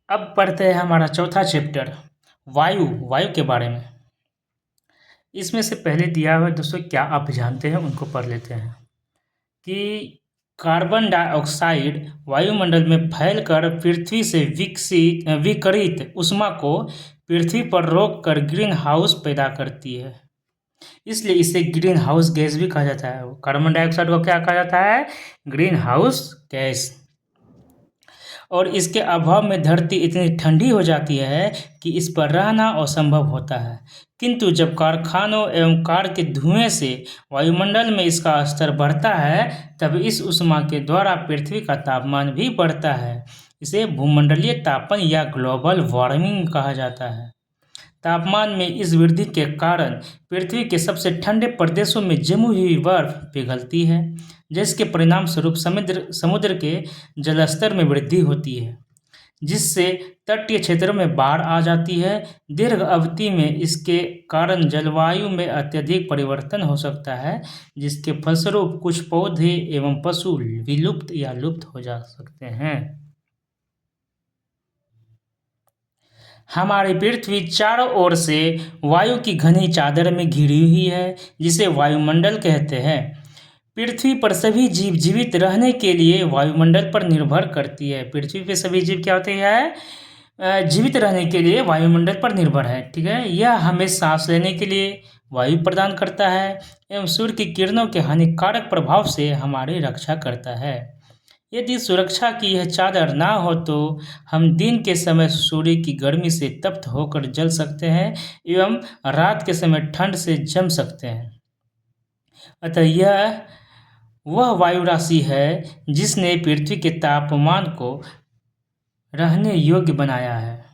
अब पढ़ते हैं हमारा चौथा चैप्टर वायु के बारे में। इसमें से पहले दिया हुआ दोस्तों क्या आप जानते हैं उनको पढ़ लेते हैं कि कार्बन डाइऑक्साइड वायुमंडल में फैलकर पृथ्वी से विकिरित ऊष्मा को पृथ्वी पर रोककर ग्रीन हाउस पैदा करती है, इसलिए इसे ग्रीन हाउस गैस भी कहा जाता है। कार्बन डाइऑक्साइड को क्या कहा जाता है? Green house gas. और इसके अभाव में धरती इतनी ठंडी हो जाती है कि इस पर रहना असंभव होता है। किंतु जब कारखानों एवं कार के धुएं से वायुमंडल में इसका स्तर बढ़ता है तब इस ऊष्मा के द्वारा पृथ्वी का तापमान भी बढ़ता है। इसे भूमंडलीय तापन या ग्लोबल वार्मिंग कहा जाता है। तापमान में इस वृद्धि के कारण पृथ्वी के सबसे ठंडे प्रदेशों में जमी हुई बर्फ पिघलती है, जिसके परिणाम स्वरूप समुद्र के जलस्तर में वृद्धि होती है, जिससे तटीय क्षेत्रों में बाढ़ आ जाती है। दीर्घ अवधि में इसके कारण जलवायु में अत्यधिक परिवर्तन हो सकता है, जिसके फलस्वरूप कुछ पौधे एवं पशु विलुप्त या लुप्त हो जा सकते हैं। हमारी पृथ्वी चारों ओर से वायु की घनी चादर में घिरी हुई है, जिसे वायुमंडल कहते हैं। पृथ्वी पर सभी जीव जीवित रहने के लिए वायुमंडल पर निर्भर करती है। पृथ्वी पे सभी जीव क्या होते हैं? जीवित रहने के लिए वायुमंडल पर निर्भर है। ठीक है, यह हमें सांस लेने के लिए वायु प्रदान करता है एवं सूर्य की किरणों के हानिकारक प्रभाव से हमारी रक्षा करता है। यदि सुरक्षा की यह चादर ना हो तो हम दिन के समय सूर्य की गर्मी से तप्त होकर जल सकते हैं एवं रात के समय ठंड से जम सकते हैं। अतः यह वह वायु राशि है जिसने पृथ्वी के तापमान को रहने योग्य बनाया है।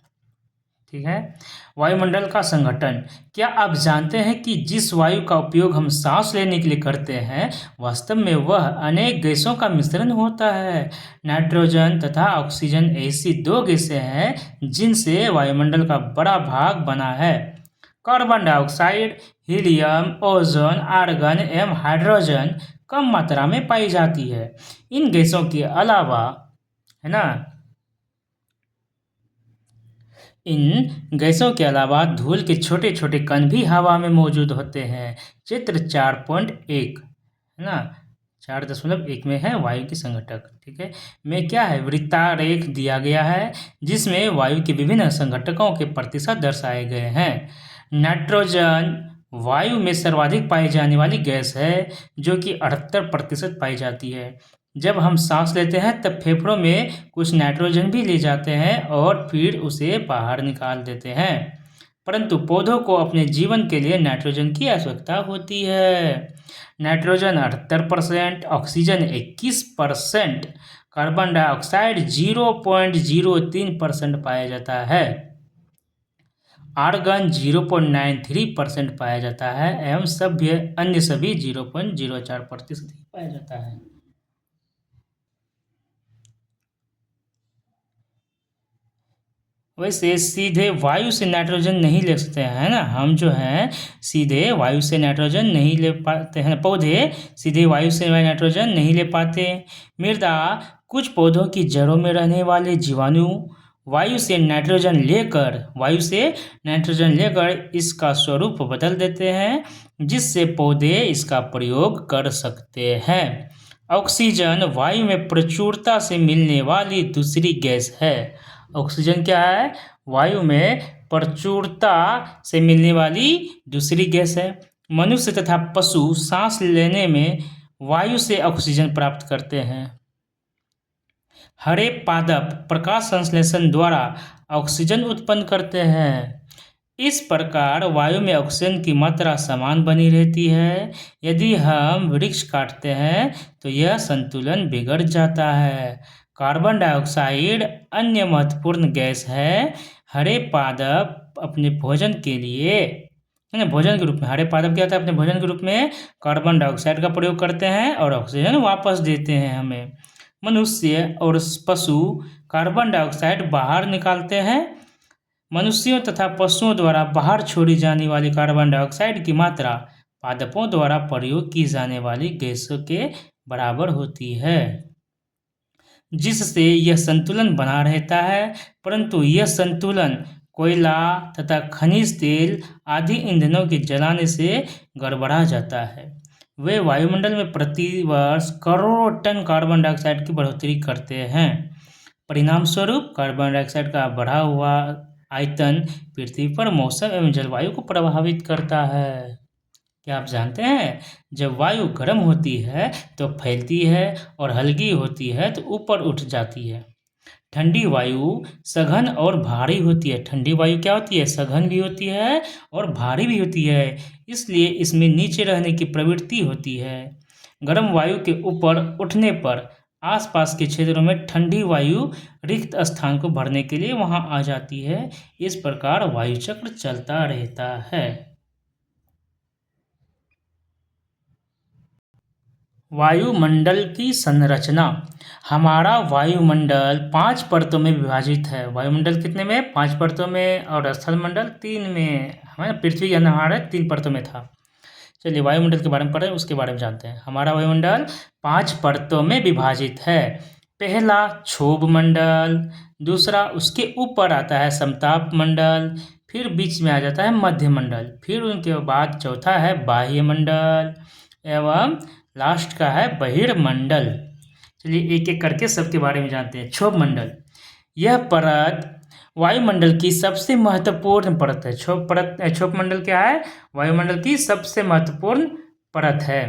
ठीक है, वायुमंडल का संगठन। क्या आप जानते हैं कि जिस वायु का उपयोग हम सांस लेने के लिए करते हैं वास्तव में वह अनेक गैसों का मिश्रण होता है? नाइट्रोजन तथा ऑक्सीजन ऐसी दो गैसें हैं जिनसे वायुमंडल का बड़ा भाग बना है। Carbon dioxide, helium, ozone, argon एवं हाइड्रोजन कम मात्रा में पाई जाती है। इन गैसों के अलावा है ना, इन गैसों के अलावा धूल के छोटे छोटे कण भी हवा में मौजूद होते हैं। चित्र 4.1 है ना, 4.1 में है वायु के संघटक। ठीक है, में क्या है, वृत्तारेख दिया गया है जिसमें वायु के विभिन्न संघटकों के प्रतिशत दर्शाए गए हैं। नाइट्रोजन वायु में सर्वाधिक पाई जाने वाली गैस है जो कि 78% पाई जाती है। जब हम सांस लेते हैं तब फेफड़ों में कुछ नाइट्रोजन भी ले जाते हैं और फिर उसे बाहर निकाल देते हैं, परंतु पौधों को अपने जीवन के लिए नाइट्रोजन की आवश्यकता होती है। नाइट्रोजन 78%, ऑक्सीजन 21%, कार्बन डाइऑक्साइड 0.03% पाया जाता है, आर्गन 0.93% पाया जाता है एवं अन्य सभी 0.04% पाया जाता है। वैसे सीधे वायु से नाइट्रोजन नहीं ले सकते हैं ना, हम जो हैं सीधे वायु से नाइट्रोजन नहीं ले पाते हैं, पौधे सीधे वायु से नाइट्रोजन नहीं ले पाते। मृदा कुछ पौधों की जड़ों में रहने वाले जीवाणु वायु से नाइट्रोजन लेकर इसका स्वरूप बदल देते हैं, जिससे पौधे इसका प्रयोग कर सकते हैं। ऑक्सीजन वायु में प्रचुरता से मिलने वाली दूसरी गैस है। ऑक्सीजन क्या है? वायु में प्रचुरता से मिलने वाली दूसरी गैस है। मनुष्य तथा पशु सांस लेने में वायु से ऑक्सीजन प्राप्त करते हैं। हरे पादप प्रकाश संश्लेषण द्वारा ऑक्सीजन उत्पन्न करते हैं। इस प्रकार वायु में ऑक्सीजन की मात्रा समान बनी रहती है। यदि हम वृक्ष काटते हैं तो यह संतुलन बिगड़ जाता है। कार्बन डाइऑक्साइड अन्य महत्वपूर्ण गैस है। हरे पादप अपने भोजन के लिए भोजन के रूप में हरे पादप क्या होता है, अपने भोजन के रूप में कार्बन डाइऑक्साइड का प्रयोग करते हैं और ऑक्सीजन वापस देते हैं हमें। मनुष्य और पशु कार्बन डाइऑक्साइड बाहर निकालते हैं। मनुष्यों तथा पशुओं द्वारा बाहर छोड़ी जाने वाली कार्बन डाइऑक्साइड की मात्रा पादपों द्वारा प्रयोग की जाने वाली गैसों के बराबर होती है। जिससे यह संतुलन बना रहता है, परंतु यह संतुलन कोयला तथा खनिज तेल आदि ईंधनों के जलाने से गड़बड़ा जाता है। वे वायुमंडल में प्रति वर्ष करोड़ों टन कार्बन डाइऑक्साइड की बढ़ोतरी करते हैं। परिणाम स्वरूप कार्बन डाइऑक्साइड का बढ़ा हुआ आयतन पृथ्वी पर मौसम एवं जलवायु को प्रभावित करता है। क्या आप जानते हैं, जब वायु गर्म होती है तो फैलती है और हल्की होती है तो ऊपर उठ जाती है। ठंडी वायु सघन और भारी होती है। ठंडी वायु क्या होती है, सघन भी होती है और भारी भी होती है, इसलिए इसमें नीचे रहने की प्रवृत्ति होती है। गर्म वायु के ऊपर उठने पर आसपास के क्षेत्रों में ठंडी वायु रिक्त स्थान को भरने के लिए वहां आ जाती है। इस प्रकार वायु चक्र चलता रहता है। वायुमंडल की संरचना। हमारा वायुमंडल 5 परतों में विभाजित है। वायुमंडल कितने में, 5 परतों में, और स्थलमंडल 3 में। हमारे पृथ्वी के हमारे 3 परतों में था। चलिए वायुमंडल के बारे में पढ़ें, उसके बारे में जानते हैं। हमारा वायुमंडल 5 परतों में विभाजित है। पहला क्षोभ मंडल, दूसरा उसके ऊपर आता है समताप मंडल, फिर बीच में आ जाता है मध्य मंडल, फिर उनके बाद चौथा है बाह्य मंडल एवं लास्ट का है बहिर्मंडल। चलिए एक एक करके सबके बारे में जानते हैं। क्षोभ मंडल, यह परत वायुमंडल की सबसे महत्वपूर्ण परत है। क्षोभ मंडल क्या है, वायुमंडल की सबसे महत्वपूर्ण परत है।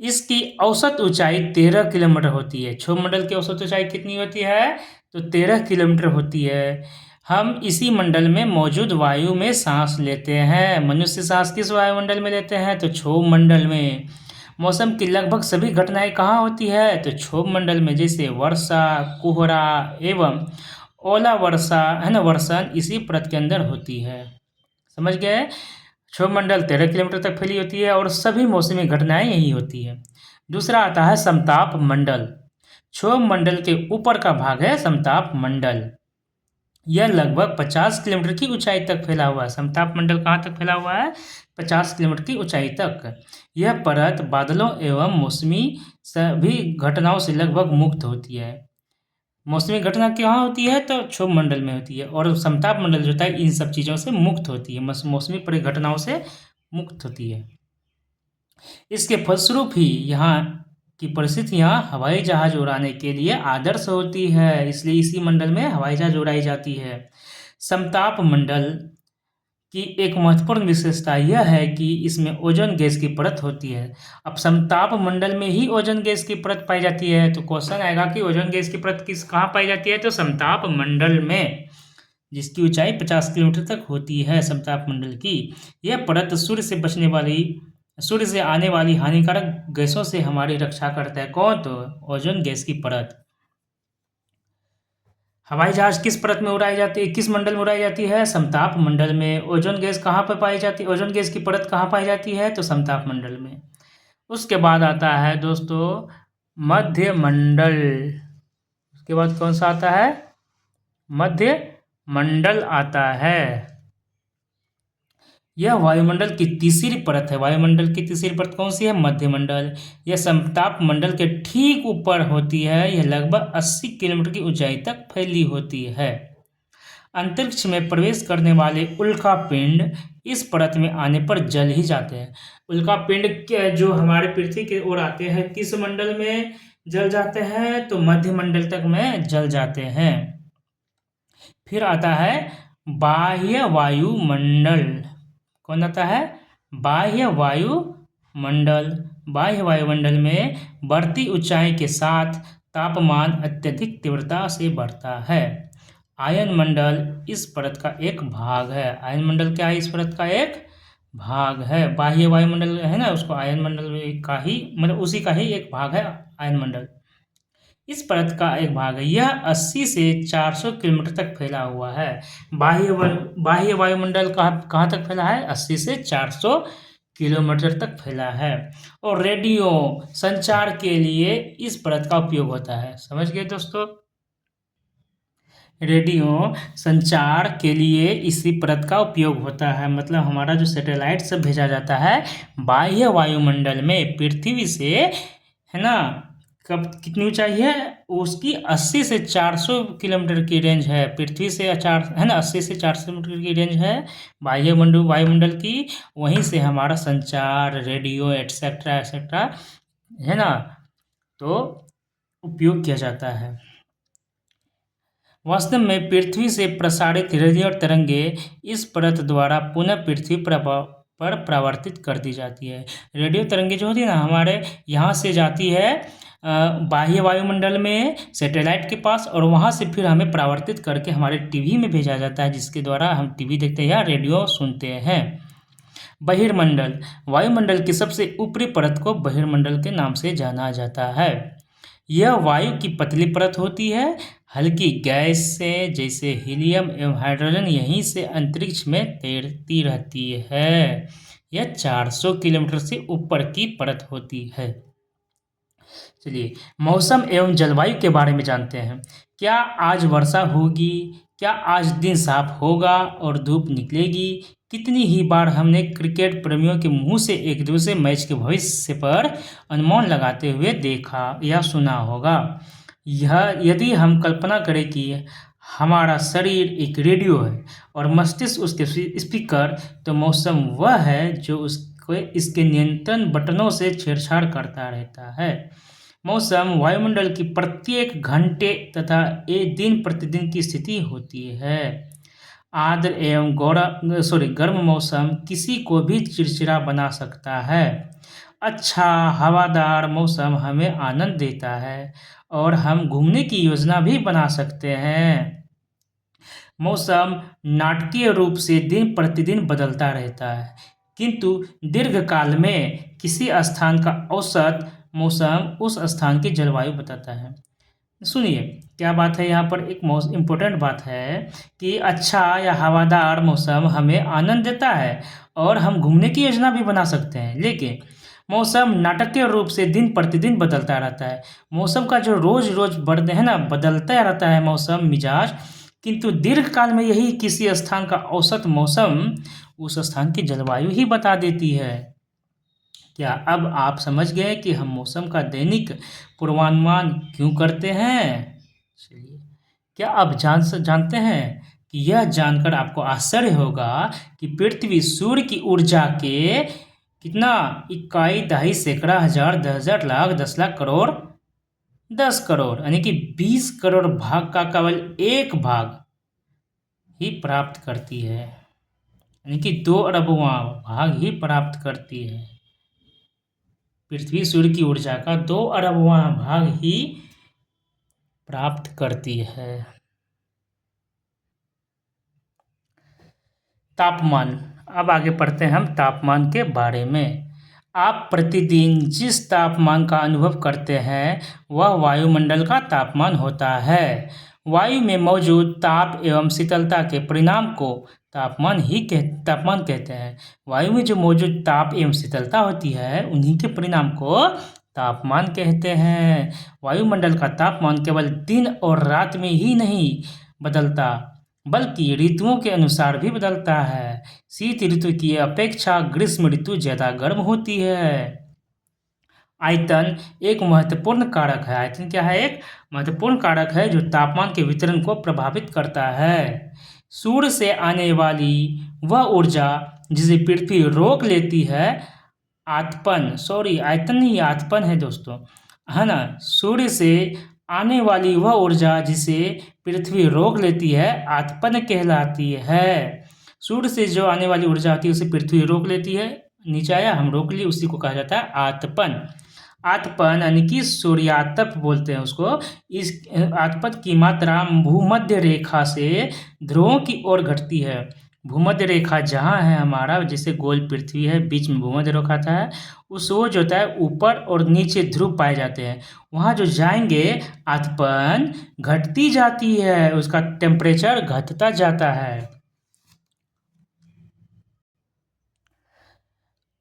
इसकी औसत ऊंचाई 13 किलोमीटर होती है। क्षोभ मंडल की औसत ऊंचाई कितनी होती है, तो 13 किलोमीटर होती है। हम इसी मंडल में मौजूद वायु में सांस लेते हैं। मनुष्य सांस किस वायुमंडल में लेते हैं, तो क्षोभ मंडल में। मौसम की लगभग सभी घटनाएं कहाँ होती है, तो क्षोभ मंडल में, जैसे वर्षा, कोहरा एवं ओला वर्षा है ना, वर्षण इसी परत के अंदर होती है। समझ गए। क्षोभ मंडल 13 किलोमीटर तक फैली होती है और सभी मौसमी घटनाएं यही होती है। दूसरा आता है समताप मंडल। क्षोभ मंडल के ऊपर का भाग है समताप मंडल। यह लगभग 50 किलोमीटर की ऊंचाई तक फैला हुआ है। समताप मंडल कहाँ तक फैला हुआ है, 50 किलोमीटर की ऊंचाई तक। यह परत बादलों एवं मौसमी सभी घटनाओं से लगभग मुक्त होती है। मौसमी घटना कहाँ होती है, तो क्षोभ मंडल में होती है, और समताप मंडल जो होता है इन सब चीज़ों से मुक्त होती है, मौसमी परिघटनाओं से मुक्त होती है। इसके फलस्वरूप ही यहाँ की परिस्थितियाँ हवाई जहाज उड़ाने के लिए आदर्श होती है, इसलिए इसी मंडल में हवाई जहाज उड़ाई जाती है। समताप मंडल की एक महत्वपूर्ण विशेषता यह है कि इसमें ओजोन गैस की परत होती है। अब समताप मंडल में ही ओजोन गैस की परत पाई जाती है, तो क्वेश्चन आएगा कि ओजोन गैस की परत कहाँ पाई जाती है, तो समताप मंडल में, जिसकी ऊंचाई 50 किलोमीटर तक होती है। समताप मंडल की यह परत सूर्य से आने वाली हानिकारक गैसों से हमारी रक्षा करता है। कौन, तो ओजोन गैस की परत। हवाई जहाज किस परत में उड़ाई जाती है, किस मंडल में उड़ाई जाती है, समताप मंडल में। ओजोन गैस कहाँ पर पाई जाती है, ओजोन गैस की परत कहाँ पाई जाती है, तो समताप मंडल में। उसके बाद आता है दोस्तों मध्य मंडल। उसके बाद कौन सा आता है, मध्य मंडल आता है। यह वायुमंडल की तीसरी परत है। वायुमंडल की तीसरी परत कौन सी है, मध्य मंडल। यह समताप मंडल के ठीक ऊपर होती है। यह लगभग 80 किलोमीटर की ऊंचाई तक फैली होती है। अंतरिक्ष में प्रवेश करने वाले उल्कापिंड इस परत में आने पर जल ही जाते हैं। उल्कापिंड जो हमारे पृथ्वी की ओर आते हैं किस मंडल में जल जाते हैं, तो मध्य मंडल तक में जल जाते हैं। फिर आता है बाह्य वायुमंडल। कौन आता है, बाह्य वायुमंडल। बाह्य वायुमंडल में बढ़ती ऊंचाई के साथ तापमान अत्यधिक तीव्रता से बढ़ता है। आयन मंडल इस परत का एक भाग है। आयन मंडल क्या है, इस परत का एक भाग है। बाह्य वायुमंडल है ना, उसको आयन मंडल का ही, मतलब उसी का ही एक भाग है आयन मंडल। इस परत का एक भाग है। यह 80 से 400 किलोमीटर तक फैला हुआ है। बाह्य वायुमंडल कहाँ तक फैला है, 80 से 400 किलोमीटर तक फैला है। और रेडियो संचार के लिए इस परत का उपयोग होता है। समझ गए दोस्तों, रेडियो संचार के लिए इसी परत का उपयोग होता है। मतलब हमारा जो सैटेलाइट सब भेजा जाता है बाह्य वायुमंडल में, पृथ्वी से, है ना, कब कितनी ऊंचाई है, उसकी 80 से 400 किलोमीटर की रेंज है, पृथ्वी से 4 है ना, 80 से 400 किलोमीटर की रेंज है वायुमंडल की। वहीं से हमारा संचार, रेडियो एटसेट्रा एटसेट्रा है ना, तो उपयोग किया जाता है। वास्तव में पृथ्वी से प्रसारित रेडियो तरंगे इस परत द्वारा पुनः पृथ्वी पर परावर्तित कर दी जाती है। रेडियो तरंगे जो होती है ना, हमारे यहाँ से जाती है बाह्य वायुमंडल में सैटेलाइट के पास, और वहाँ से फिर हमें परावर्तित करके हमारे टीवी में भेजा जाता है, जिसके द्वारा हम टीवी देखते हैं या रेडियो सुनते हैं। बहिर्मंडल, वायुमंडल की सबसे ऊपरी परत को बहिर्मंडल के नाम से जाना जाता है। यह वायु की पतली परत होती है। हल्की गैस से जैसे हीलियम एवं हाइड्रोजन यहीं से अंतरिक्ष में तैरती रहती है। यह 400 किलोमीटर से ऊपर की परत होती है। चलिए मौसम एवं जलवायु के बारे में जानते हैं। क्या आज वर्षा होगी? क्या आज दिन साफ होगा और धूप निकलेगी? कितनी ही बार हमने क्रिकेट प्रेमियों के मुंह से एक दूसरे मैच के भविष्य पर अनुमान लगाते हुए देखा या सुना होगा। यह यदि हम कल्पना करें कि हमारा शरीर एक रेडियो है और मस्तिष्क उसके स्पीकर, तो मौसम वह है जो उसको इसके नियंत्रण बटनों से छेड़छाड़ करता रहता है। मौसम वायुमंडल की प्रत्येक घंटे तथा दिन प्रतिदिन की स्थिति होती है। आर्द्र एवं गर्म मौसम किसी को भी चिड़चिड़ा बना सकता है। अच्छा हवादार मौसम हमें आनंद देता है और हम घूमने की योजना भी बना सकते हैं। मौसम नाटकीय रूप से दिन प्रतिदिन बदलता रहता है, किंतु दीर्घकाल में किसी स्थान का औसत मौसम उस स्थान की जलवायु बताता है। सुनिए क्या बात है यहाँ पर, एक इम्पोर्टेंट बात है कि अच्छा या हवादार मौसम हमें आनंद देता है और हम घूमने की योजना भी बना सकते हैं, लेकिन मौसम नाटकीय रूप से दिन प्रतिदिन बदलता रहता है। मौसम का जो रोज रोज बढ़ते है ना, बदलता रहता है मौसम मिजाज, किंतु दीर्घकाल में यही किसी स्थान का औसत मौसम उस स्थान की जलवायु ही बता देती है। क्या अब आप समझ गए कि हम मौसम का दैनिक पूर्वानुमान क्यों करते हैं? चलिए क्या आप जानते हैं कि यह जानकर आपको आश्चर्य होगा कि पृथ्वी सूर्य की ऊर्जा के कितना इकाई, दहाई, सैकड़ा, हजार, 10,000, लाख, 10 लाख, करोड़, 10 करोड़ यानी कि 20 करोड़ भाग का केवल एक भाग ही प्राप्त करती है, यानी कि 2 अरबवां भाग ही प्राप्त करती है। पृथ्वी सूर्य की ऊर्जा का 2 अरबवां भाग ही प्राप्त करती है। तापमान, अब आगे पढ़ते हैं हम तापमान के बारे में। आप प्रतिदिन जिस तापमान का अनुभव करते हैं वह वायुमंडल का तापमान होता है। वायु में मौजूद ताप एवं शीतलता के परिणाम को तापमान कहते हैं। वायु में जो मौजूद ताप एवं शीतलता होती है उन्हीं के परिणाम को तापमान कहते हैं। वायुमंडल का तापमान केवल दिन और रात में ही नहीं बदलता, बल्कि ऋतुओं के अनुसार भी बदलता है। शीत ऋतु की अपेक्षा ग्रीष्म ऋतु ज़्यादा गर्म होती है। आयतन एक महत्वपूर्ण कारक है। आयतन क्या है? एक महत्वपूर्ण कारक है जो तापमान के वितरण को प्रभावित करता है। सूर्य से आने वाली वह ऊर्जा जिसे पृथ्वी रोक लेती है, आयतन नहीं, आतपन है दोस्तों, है ना। सूर्य से आने वाली वह ऊर्जा जिसे पृथ्वी रोक लेती है आतपन कहलाती है। सूर्य से जो आने वाली ऊर्जा आती है उसे पृथ्वी रोक लेती है, नीचे आया हम रोक लिए, उसी को कहा जाता है आतपन। आतपन यानी कि सूर्यातप बोलते हैं उसको। इस आतपन की मात्रा भूमध्य रेखा से ध्रुवों की ओर घटती है। भूमध्य रेखा जहाँ है हमारा, जैसे गोल पृथ्वी है, बीच में भूमध्य रेखा था है, उस वो जो होता है ऊपर और नीचे ध्रुव पाए जाते हैं। वहाँ जो जाएंगे आतपन घटती जाती है, उसका टेम्परेचर घटता जाता है।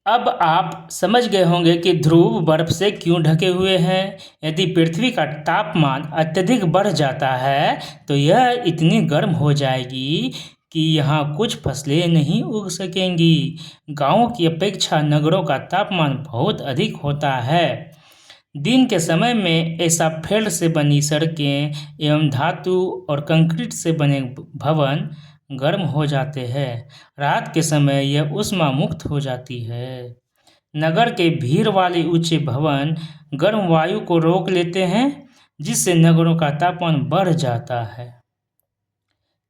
अब आप समझ गए होंगे कि ध्रुव बर्फ से क्यों ढके हुए हैं। यदि पृथ्वी का तापमान अत्यधिक बढ़ जाता है तो यह इतनी गर्म हो जाएगी कि यहाँ कुछ फसलें नहीं उग सकेंगी। गांवों की अपेक्षा नगरों का तापमान बहुत अधिक होता है। दिन के समय में एसाफेल्ड से बनी सड़कें एवं धातु और कंक्रीट से बने भवन गर्म हो जाते हैं। रात के समय यह ऊष्मा मुक्त हो जाती है। नगर के भीड़ वाले ऊंचे भवन गर्म वायु को रोक लेते हैं, जिससे नगरों का तापमान बढ़ जाता है।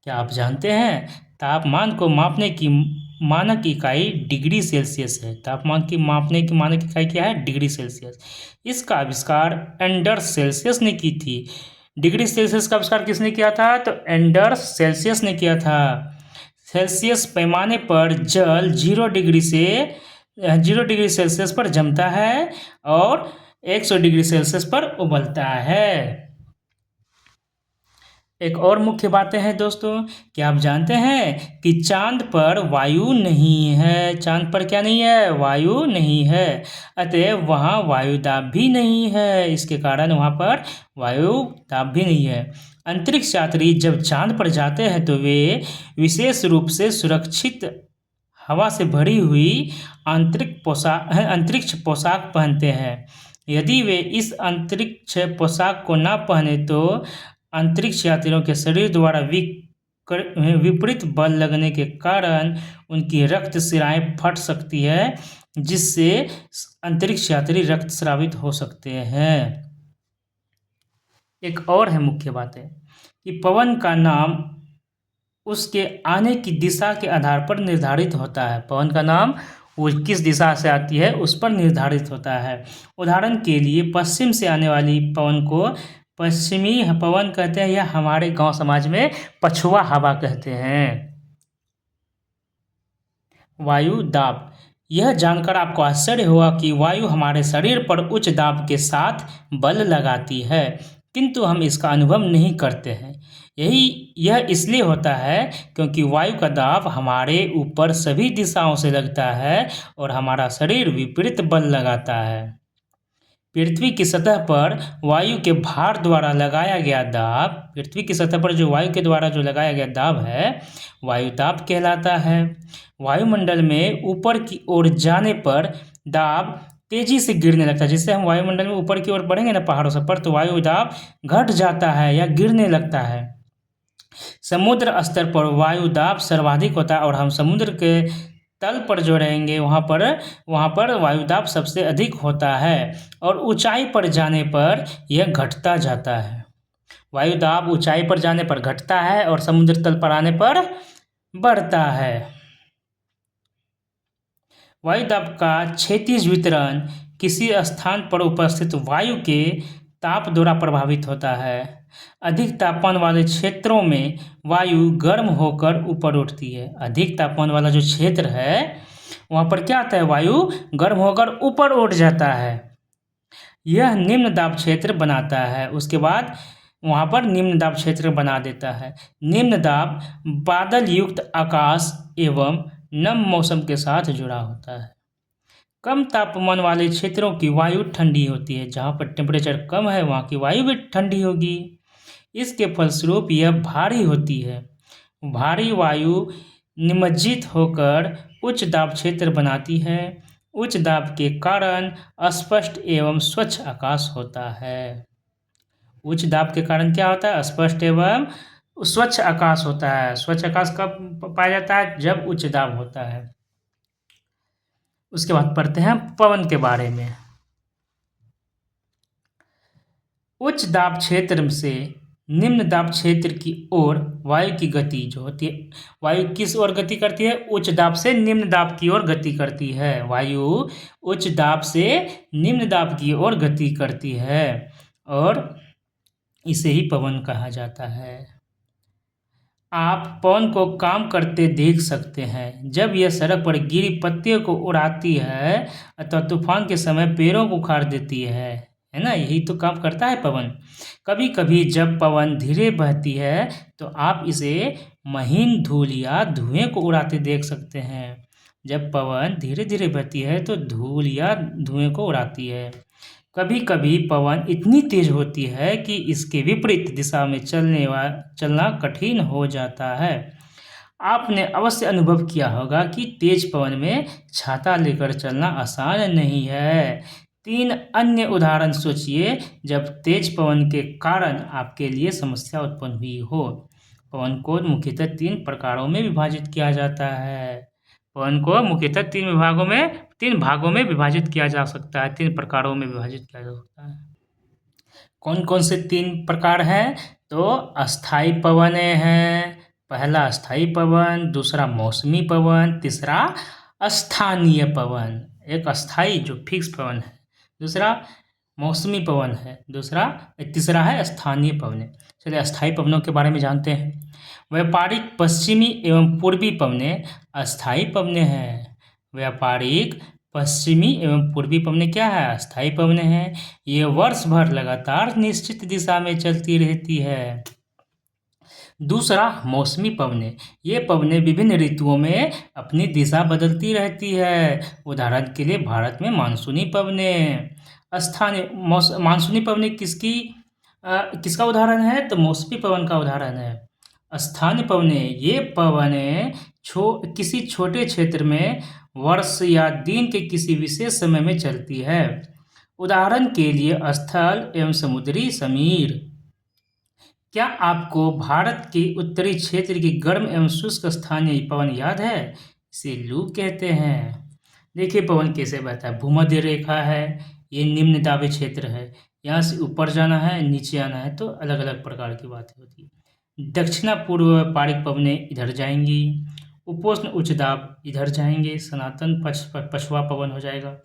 क्या आप जानते हैं तापमान को मापने की मानक इकाई डिग्री सेल्सियस है। तापमान की मापने की मानक इकाई क्या है? Degree Celsius. इसका आविष्कार एंडर्स सेल्सियस ने की थी। डिग्री सेल्सियस का आविष्कार किसने किया था? तो एंडर्स सेल्सियस ने किया था। सेल्सियस पैमाने पर जल 0 डिग्री सेल्सियस पर जमता है और 100 डिग्री सेल्सियस पर उबलता है। एक और मुख्य बातें हैं दोस्तों कि आप जानते हैं कि चांद पर वायु नहीं है। चांद पर क्या नहीं है? वायु नहीं है। अतएव वहाँ वायुदाब भी नहीं है। इसके कारण वहाँ पर वायुदाब भी नहीं है। अंतरिक्ष यात्री जब चांद पर जाते हैं तो वे विशेष रूप से सुरक्षित हवा से भरी हुई अंतरिक्ष पोशाक पहनते हैं। यदि वे इस अंतरिक्ष पोशाक को न पहने तो अंतरिक्ष यात्रियों के शरीर द्वारा विपरीत बल लगने के कारण उनकी रक्त शिराएं फट सकती है, जिससे अंतरिक्ष यात्री रक्तस्रावित हो सकते हैं। एक और है मुख्य बात है कि पवन का नाम उसके आने की दिशा के आधार पर निर्धारित होता है। पवन का नाम वो किस दिशा से आती है उस पर निर्धारित होता है। उदाहरण के लिए पश्चिम से आने वाली पवन को पश्चिमी पवन कहते हैं या हमारे गांव समाज में पछुआ हवा कहते हैं। वायु दाब। यह जानकर आपको आश्चर्य होगा कि वायु हमारे शरीर पर उच्च दाब के साथ बल लगाती है, किंतु हम इसका अनुभव नहीं करते हैं। यह इसलिए होता है क्योंकि वायु का दाब हमारे ऊपर सभी दिशाओं से लगता है और हमारा शरीर विपरीत बल लगाता है। पृथ्वी की सतह पर वायु के भार द्वारा लगाया गया दाब, पृथ्वी की सतह पर जो वायु के द्वारा जो लगाया गया दाब है वायुदाब कहलाता है। वायुमंडल में ऊपर की ओर जाने पर दाब तेजी से गिरने लगता है। जिससे हम वायुमंडल में ऊपर की ओर बढ़ेंगे ना पहाड़ों से पर, तो वायुदाब घट जाता है या गिरने लगता है। समुद्र स्तर पर वायुदाब सर्वाधिक होता है और हम समुद्र के तल पर जो रहेंगे वहाँ पर वायुदाब सबसे अधिक होता है और ऊंचाई पर जाने पर यह घटता जाता है। वायुदाब ऊंचाई पर जाने पर घटता है और समुद्र तल पर आने पर बढ़ता है। वायुदाब का क्षैतिज वितरण किसी स्थान पर उपस्थित वायु के ताप द्वारा प्रभावित होता है। अधिक तापमान वाले क्षेत्रों में वायु गर्म होकर ऊपर उठती है। अधिक तापमान वाला जो क्षेत्र है वहाँ पर क्या आता है? वायु गर्म होकर ऊपर उठ जाता है। यह निम्न दाब क्षेत्र बनाता है। उसके बाद वहाँ पर निम्न दाब क्षेत्र बना देता है। निम्न दाब बादल युक्त आकाश एवं नम मौसम के साथ जुड़ा होता है। कम तापमान वाले क्षेत्रों की वायु ठंडी होती है। जहाँ पर टेम्परेचर कम है वहाँ की वायु भी ठंडी होगी। इसके फलस्वरूप यह भारी होती है। भारी वायु निमज्जित होकर उच्च दाब क्षेत्र बनाती है। उच्च दाब के कारण स्पष्ट एवं स्वच्छ आकाश होता है। उच्च दाब के कारण क्या होता है? स्पष्ट एवं स्वच्छ आकाश होता है। स्वच्छ आकाश कब पाया जाता है? जब उच्च दाब होता है। उसके बाद पढ़ते हैं पवन के बारे में। उच्च दाब क्षेत्र से निम्न दाब क्षेत्र की ओर वायु की गति जो होती है, वायु किस ओर गति करती है? उच्च दाब से निम्न दाब की ओर गति करती है। वायु उच्च दाब से निम्न दाब की ओर गति करती है और इसे ही पवन कहा जाता है। आप पवन को काम करते देख सकते हैं। जब यह सड़क पर गिरी पत्तियों को उड़ाती है अथवा तूफान के समय पेड़ों को उखाड़ देती है ना? यही तो काम करता है पवन। कभी कभी जब पवन धीरे बहती है तो आप इसे महीन धूल या धुएं को उड़ाते देख सकते हैं। जब पवन धीरे धीरे बहती है तो धूल या धुएं को उड़ाती है। कभी कभी पवन इतनी तेज होती है कि इसके विपरीत दिशा में चलना कठिन हो जाता है। आपने अवश्य अनुभव किया होगा कि तेज पवन में छाता लेकर चलना आसान नहीं है। 3 अन्य उदाहरण सोचिए जब तेज पवन के कारण आपके लिए समस्या उत्पन्न हुई हो। पवन को मुख्यतः 3 प्रकारों में विभाजित किया जाता है। पवन को मुख्यतः 3 भागों में विभाजित किया जा सकता है, 3 प्रकारों में विभाजित किया जा सकता है। कौन कौन से 3 प्रकार हैं? तो अस्थायी पवन हैं, पहला अस्थायी पवन, दूसरा मौसमी पवन, तीसरा स्थानीय पवन। एक अस्थायी जो फिक्स पवन है, दूसरा मौसमी पवन है, तीसरा है स्थानीय पवन। चलिए अस्थायी पवनों के बारे में जानते हैं। व्यापारिक पश्चिमी एवं पूर्वी पवनें अस्थायी पवनें हैं। व्यापारिक पश्चिमी एवं पूर्वी पवनें क्या है? अस्थायी पवनें हैं। ये वर्ष भर लगातार निश्चित दिशा में चलती रहती है। दूसरा मौसमी पवनें, ये पवनें विभिन्न ऋतुओं में अपनी दिशा बदलती रहती है। उदाहरण के लिए भारत में मानसूनी पवनें। मानसूनी पवनें किसका उदाहरण है? तो मौसमी पवन का उदाहरण है। स्थानीय पवनें, ये पवनें किसी छोटे क्षेत्र में वर्ष या दिन के किसी विशेष समय में चलती है। उदाहरण के लिए स्थल एवं समुद्री समीर। क्या आपको भारत के उत्तरी क्षेत्र की गर्म एवं शुष्क स्थानीय पवन याद है? इसे लू कहते हैं। देखिए पवन कैसे बहता है। भूमध्य रेखा है, ये निम्न दाबी क्षेत्र है, यहाँ से ऊपर जाना है, नीचे आना है, तो अलग अलग प्रकार की बातें होती है। दक्षिणा पूर्व व्यापारिक पवनें इधर जाएंगी, उपोष्ण उच्च दाब इधर जाएंगे, सनातन पछुआ पवन हो जाएगा।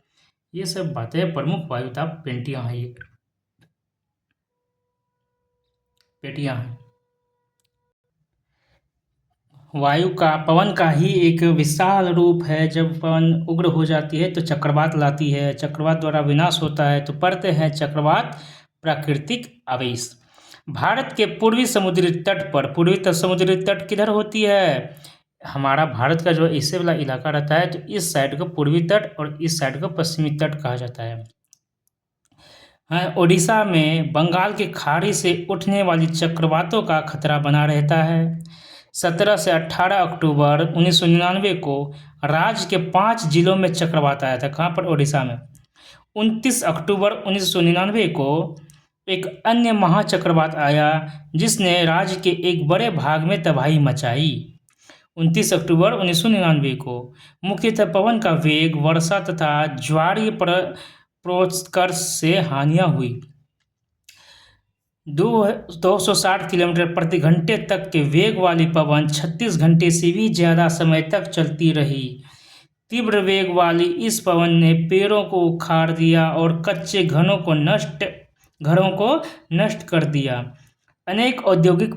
ये सब बातें प्रमुख वायुदाब पेटियां हैं, ये पेटियां हैं। पवन का ही एक विशाल रूप है। जब पवन उग्र हो जाती है तो चक्रवात लाती है, चक्रवात द्वारा विनाश होता है, तो पड़ते हैं चक्रवात प्राकृतिक आवेश। भारत के पूर्वी समुद्री तट किधर होती है? हमारा भारत का जो ऐसे वाला इलाका रहता है, तो इस साइड को पूर्वी तट और इस साइड को पश्चिमी तट कहा जाता है। ओडिशा में बंगाल की खाड़ी से उठने वाली चक्रवातों का खतरा बना रहता है। 17 से 18 अक्टूबर 1999 को राज्य के 5 जिलों में चक्रवात आया था। कहाँ पर? ओडिशा में। 29 अक्टूबर 1999 को एक अन्य महाचक्रवात आया जिसने राज्य के एक बड़े भाग में तबाही मचाई। 29 अक्टूबर 1999 को मुख्यतः पवन का वेग, वर्षा तथा ज्वारीय प्रोत्कर्ष से हानियां हुई। 260 किलोमीटर प्रति घंटे तक के वेग वाली पवन 36 घंटे से भी ज़्यादा समय तक चलती रही। तीव्र वेग वाली इस पवन ने पेड़ों को उखाड़ दिया और कच्चे घरों को नष्ट कर दिया। अनेक औद्योगिक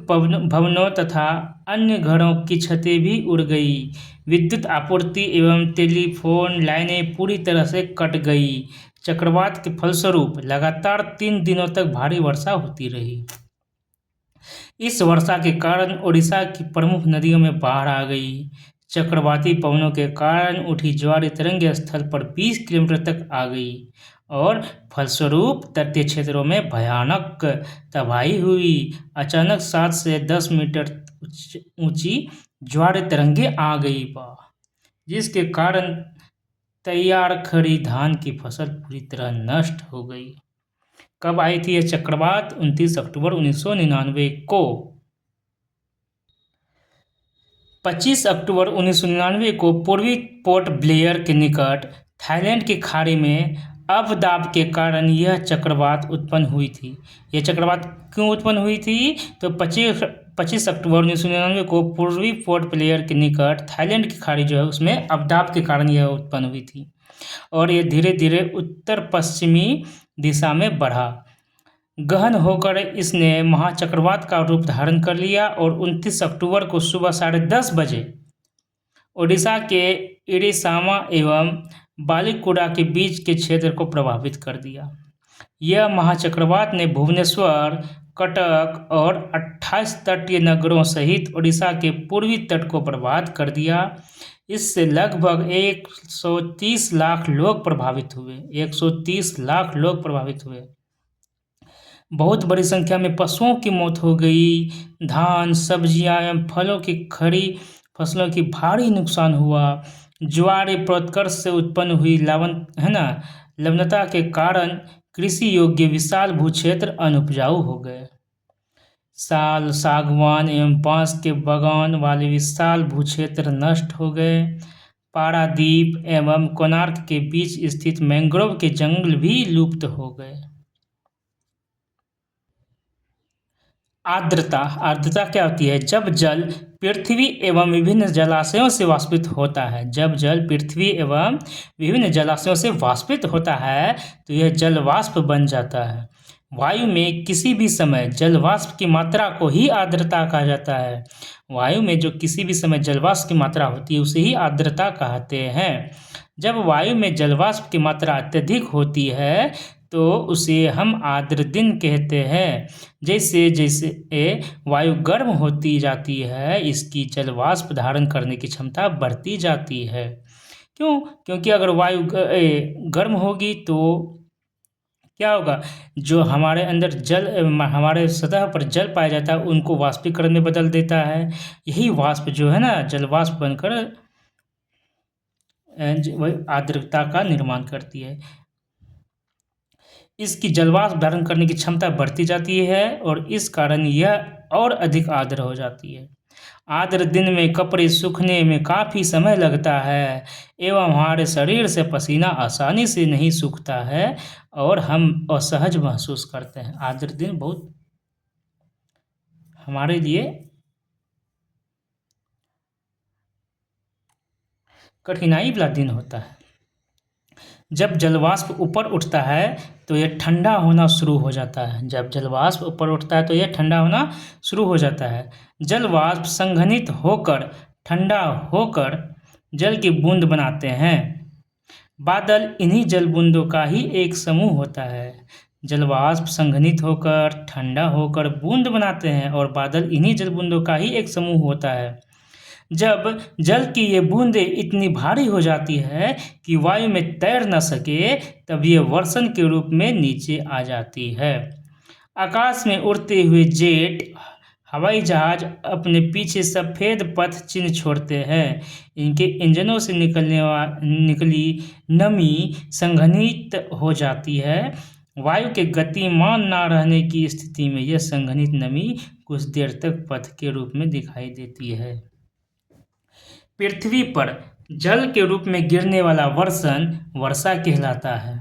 भवनों तथा अन्य घरों की छतें भी उड़ गई। विद्युत आपूर्ति एवं टेलीफोन लाइनें पूरी तरह से कट गई। चक्रवात के फलस्वरूप लगातार 3 दिनों तक भारी वर्षा होती रही। इस वर्षा के कारण ओडिशा की प्रमुख नदियों में बाढ़ आ गई। चक्रवाती पवनों के कारण उठी ज्वार तरंगें स्थल पर 20 किलोमीटर तक आ गई और फलस्वरूप तटीय क्षेत्रों में भयानक तबाही हुई। अचानक 7 से 10 मीटर ऊंची ज्वार तरंगें आ गई, जिसके कारण तैयार खड़ी धान की फसल पूरी तरह नष्ट हो गई। कब आई थी यह चक्रवात? 29 अक्टूबर 1999 को। 25 अक्टूबर 1999 को पूर्वी पोर्ट ब्लेयर के निकट थाईलैंड की खाड़ी में अवदाब के कारण यह चक्रवात उत्पन्न हुई थी। यह चक्रवात क्यों उत्पन्न हुई थी? तो 25 अक्टूबर 1999 को पूर्वी पोर्ट ब्लेयर के निकट थाईलैंड की खाड़ी जो है उसमें अवदाब के कारण यह उत्पन्न हुई थी और ये धीरे धीरे उत्तर पश्चिमी दिशा में बढ़ा। गहन होकर इसने महाचक्रवात का रूप धारण कर लिया और 29 अक्टूबर को सुबह 10:30 बजे ओडिशा के इरिसामा एवं बालिकुडा के बीच के क्षेत्र को प्रभावित कर दिया। यह महाचक्रवात ने भुवनेश्वर, कटक और 28 तटीय नगरों सहित ओडिशा के पूर्वी तट को बर्बाद कर दिया। इससे लगभग 130 लाख लोग प्रभावित हुए। 130 लाख लोग प्रभावित हुए। बहुत बड़ी संख्या में पशुओं की मौत हो गई। धान, सब्जियां एवं फलों की खड़ी फसलों की भारी नुकसान हुआ। ज्वार प्रोत्कर्ष से उत्पन्न हुई लवणता के कारण कृषि योग्य विशाल भूक्षेत्र अनुपजाऊ हो गए। साल, सागवान एवं बांस के बागान वाले विशाल भूक्षेत्र नष्ट हो गए। पारादीप एवं कोणार्क के बीच स्थित मैंग्रोव के जंगल भी लुप्त हो गए। आर्द्रता क्या होती है? जब जल पृथ्वी एवं विभिन्न जलाशयों से वाष्पित होता है। जब जल पृथ्वी एवं विभिन्न जलाशयों से वाष्पित होता है तो यह जल वाष्प बन जाता है। वायु में किसी भी समय जल वाष्प की मात्रा को ही आर्द्रता कहा जाता है। वायु में जो किसी भी समय जल वाष्प की मात्रा होती है उसे ही आर्द्रता कहते हैं। जब वायु में जल वाष्प की मात्रा अत्यधिक होती है तो उसे हम आर्द्र दिन कहते हैं। जैसे जैसे वायु गर्म होती जाती है इसकी जल वाष्प धारण करने की क्षमता बढ़ती जाती है। क्यों? क्योंकि अगर वायु गर्म होगी तो क्या होगा? जो हमारे अंदर जल हमारे सतह पर जल पाया जाता है उनको वाष्पीकरण में बदल देता है। यही वाष्प जो है ना जल वाष्प बनकर आर्द्रता का निर्माण करती है। इसकी जलवाष्प धारण करने की क्षमता बढ़ती जाती है और इस कारण यह और अधिक आर्द्र हो जाती है। आर्द्र दिन में कपड़े सूखने में काफ़ी समय लगता है एवं हमारे शरीर से पसीना आसानी से नहीं सूखता है और हम असहज महसूस करते हैं। आर्द्र दिन बहुत हमारे लिए कठिनाई वाला दिन होता है। जब जलवाष्प ऊपर उठता है तो यह ठंडा होना शुरू हो जाता है। जब जलवाष्प ऊपर उठता है तो यह ठंडा होना शुरू हो जाता है। जलवाष्प संघनित होकर ठंडा होकर जल की बूंद बनाते हैं। बादल इन्हीं जल बूंदों का ही एक समूह होता है। जलवाष्प संघनित होकर ठंडा होकर बूंद बनाते हैं और बादल इन्हीं जल बूंदों का ही एक समूह होता है। जब जल की ये बूंदें इतनी भारी हो जाती है कि वायु में तैर न सके तब ये वर्षण के रूप में नीचे आ जाती है। आकाश में उड़ते हुए जेट हवाई जहाज अपने पीछे सफ़ेद पथ चिन्ह छोड़ते हैं। इनके इंजनों से निकली नमी संघनित हो जाती है। वायु के गतिमान न रहने की स्थिति में यह संघनित नमी कुछ देर तक पथ के रूप में दिखाई देती है। पृथ्वी पर जल के रूप में गिरने वाला वर्षण वर्षा कहलाता है।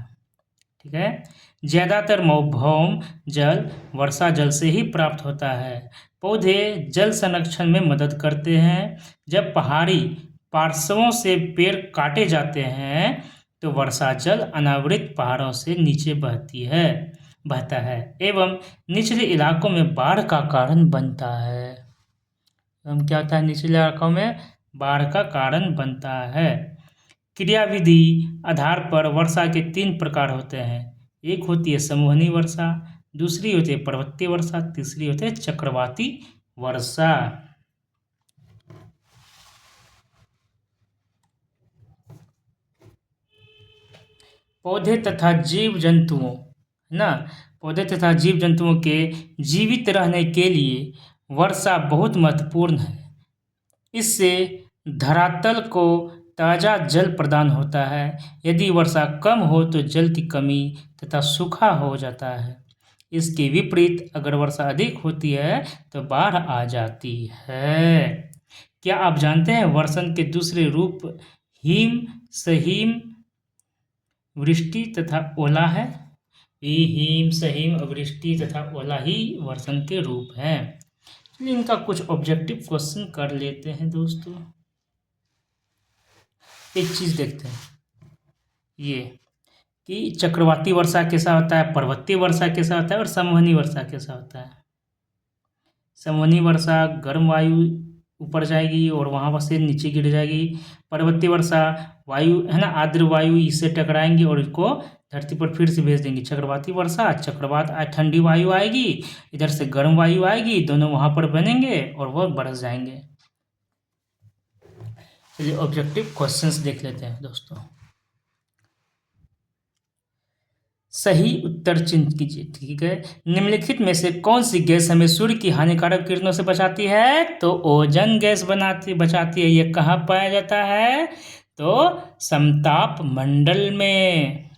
ठीक है। ज़्यादातर भौम जल वर्षा जल से ही प्राप्त होता है। पौधे जल संरक्षण में मदद करते हैं। जब पहाड़ी पार्श्वों से पेड़ काटे जाते हैं तो वर्षा जल अनावृत पहाड़ों से नीचे बहता है एवं निचले इलाकों में बाढ़ का कारण बनता है। क्या होता है? निचले इलाकों में बाढ़ का कारण बनता है। क्रियाविधि आधार पर वर्षा के 3 प्रकार होते हैं। एक होती है संवहनी वर्षा, दूसरी होती है पर्वतीय वर्षा, तीसरी होती है चक्रवाती वर्षा। पौधे तथा जीव जंतुओं के जीवित रहने के लिए वर्षा बहुत महत्वपूर्ण है। इससे धरातल को ताज़ा जल प्रदान होता है। यदि वर्षा कम हो तो जल की कमी तथा सूखा हो जाता है। इसके विपरीत अगर वर्षा अधिक होती है तो बाढ़ आ जाती है। क्या आप जानते हैं वर्षण के दूसरे रूप हिम, सहिम, वृष्टि तथा ओला है? हिम, सहिम, वृष्टि तथा ओला ही वर्षण के रूप हैं। चलिए इनका कुछ ऑब्जेक्टिव क्वेश्चन कर लेते हैं दोस्तों। एक चीज़ देखते हैं ये कि चक्रवाती वर्षा कैसा होता है, पर्वतीय वर्षा कैसा होता है और संवहनी वर्षा कैसा होता है। संवहनी वर्षा गर्म वायु ऊपर जाएगी और वहाँ से नीचे गिर जाएगी। पर्वतीय वर्षा वायु है ना, आर्द्र वायु इससे टकराएंगी और इसको धरती पर फिर से भेज देंगी। चक्रवाती वर्षा चक्रवात ठंडी वायु आएगी, इधर से गर्म वायु आएगी, दोनों वहाँ पर बनेंगे और वह बरस जाएंगे। चलिए ऑब्जेक्टिव क्वेश्चंस देख लेते हैं दोस्तों। सही उत्तर चिन्हित कीजिए। ठीक है। निम्नलिखित में से कौन सी गैस हमें सूर्य की हानिकारक किरणों से बचाती है? तो ओजोन गैस बचाती है। ये कहाँ पाया जाता है? तो समताप मंडल में।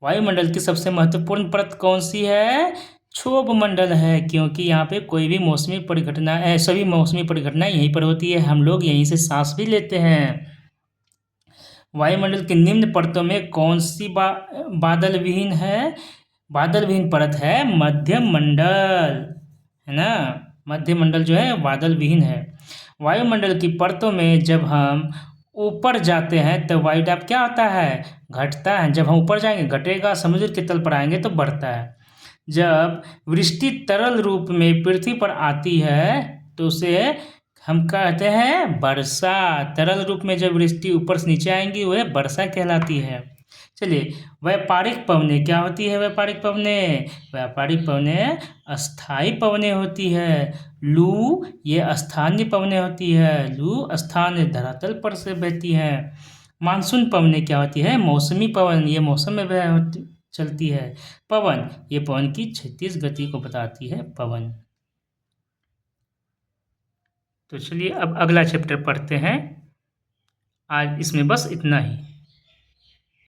वायुमंडल की सबसे महत्वपूर्ण परत कौन सी है? क्षोभ मंडल है, क्योंकि यहाँ पे कोई भी मौसमी परिघटना सभी मौसमी परिघटनाएं यहीं पर होती है, हम लोग यहीं से सांस भी लेते हैं। वायुमंडल की निम्न परतों में कौन सी बादल विहीन है? बादल विहीन परत है मध्यम मंडल, है ना। मध्य मंडल जो है बादल विहीन है। वायुमंडल की परतों में जब हम ऊपर जाते हैं तो वायुदाब क्या होता है? घटता है। जब हम ऊपर जाएंगे घटेगा, समुद्र के तल पर आएंगे तो बढ़ता है। जब वृष्टि तरल रूप में पृथ्वी पर आती है तो उसे हम कहते हैं वर्षा। तरल रूप में जब वृष्टि ऊपर से नीचे आएंगी वह वर्षा कहलाती है। चलिए, व्यापारिक पवनें क्या होती है? व्यापारिक पवनें अस्थायी पवनें होती है। लू ये स्थानीय पवनें होती है। लू स्थानीय धरातल पर से बहती है। मानसून पवनें क्या होती है? मौसमी पवन, ये मौसम में चलती है। पवन, ये पवन की क्षितिज गति को बताती है पवन। तो चलिए अब अगला चैप्टर पढ़ते हैं। आज इसमें बस इतना ही।